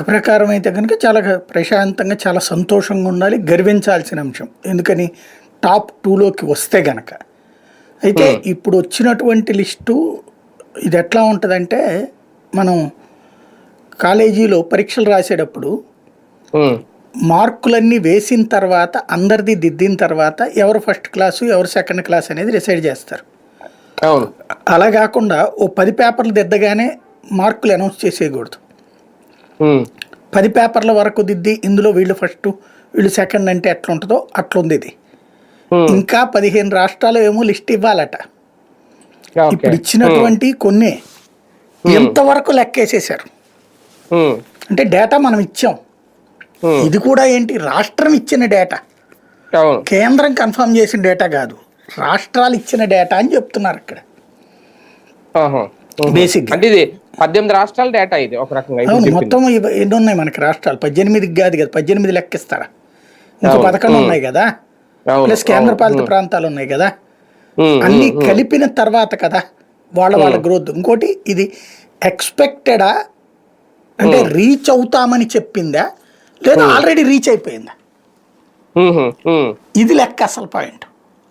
లెక్క ప్రకారం అయితే కనుక చాలా ప్రశాంతంగా, చాలా సంతోషంగా ఉండాలి. గర్వించాల్సిన అంశం. ఎందుకని టాప్ 2లోకి వస్తే గనక. అయితే ఇప్పుడు వచ్చినటువంటి లిస్టు ఇది ఎట్లా ఉంటుందంటే, మనం కాలేజీలో పరీక్షలు రాసేటప్పుడు మార్కులన్నీ వేసిన తర్వాత, అందరిది దిద్దిన తర్వాత ఎవరు ఫస్ట్ క్లాసు, ఎవరు సెకండ్ క్లాస్ అనేది డిసైడ్ చేస్తారు. అలా కాకుండా ఓ 10 పేపర్లు దిద్దగానే మార్కులు అనౌన్స్ చేసేయకూడదు. 10 పేపర్ల వరకు దిద్ది ఇందులో వీళ్ళు ఫస్ట్, వీళ్ళు సెకండ్ అంటే ఎట్లా ఉంటుందో అట్లుంది ఇది. ఇంకా 15 రాష్ట్రాలు ఏమో లిస్ట్ ఇవ్వాలట. ఇప్పుడు ఇచ్చినటువంటి కొన్ని ఎంతవరకు లెక్కేసేసారు అంటే డేటా మనం ఇచ్చాం. ఇది కూడా ఏంటి, రాష్ట్రం ఇచ్చిన డేటా, కేంద్రం కన్ఫర్మ్ చేసిన డేటా కాదు, రాష్ట్రాలు ఇచ్చిన డేటా అని చెప్తున్నారు ఇక్కడ. బేసిక్ అంటే ఇది 18 రాష్ట్రాల డేటా ఇది ఒక రకంగా. అవును, మొత్తం ఎన్ని ఉన్నాయి మనకి రాష్ట్రాలు? 18కి కాదు కదా, 18 లెక్కిస్తారా? ఇంకో 11 ఉన్నాయి కదా, ప్లస్ కేంద్ర పాలిత ప్రాంతాలు ఉన్నాయి కదా, అన్ని కలిపిన తర్వాత కదా వాళ్ళ గ్రోత్. ఇంకోటి ఇది ఎక్స్పెక్టెడా అంటే రీచ్ అవుతామని చెప్పిందా లేదా ఆల్రెడీ రీచ్ అయిపోయిందా, ఇది లెక్క అసలు పాయింట్.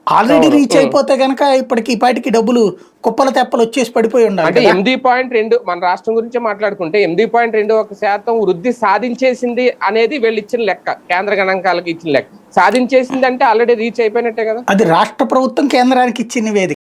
ఆల్రెడీ రీచ్ అయిపోతే కనుక ఇప్పటికి పాటికి డబ్బులు కుప్పల తెప్పలు వచ్చేసి పడిపోయి ఉండాలి. అంటే 8.2 మన రాష్ట్రం గురించి మాట్లాడుకుంటే 8.21% వృద్ధి సాధించేసింది అనేది వీళ్ళు ఇచ్చిన లెక్క, కేంద్ర గణాంకాలకు ఇచ్చిన లెక్క. సాధించేసింది అంటే ఆల్రెడీ రీచ్ అయిపోయినట్టే కదా. అది రాష్ట్ర ప్రభుత్వం కేంద్రానికి ఇచ్చిన నివేదిక.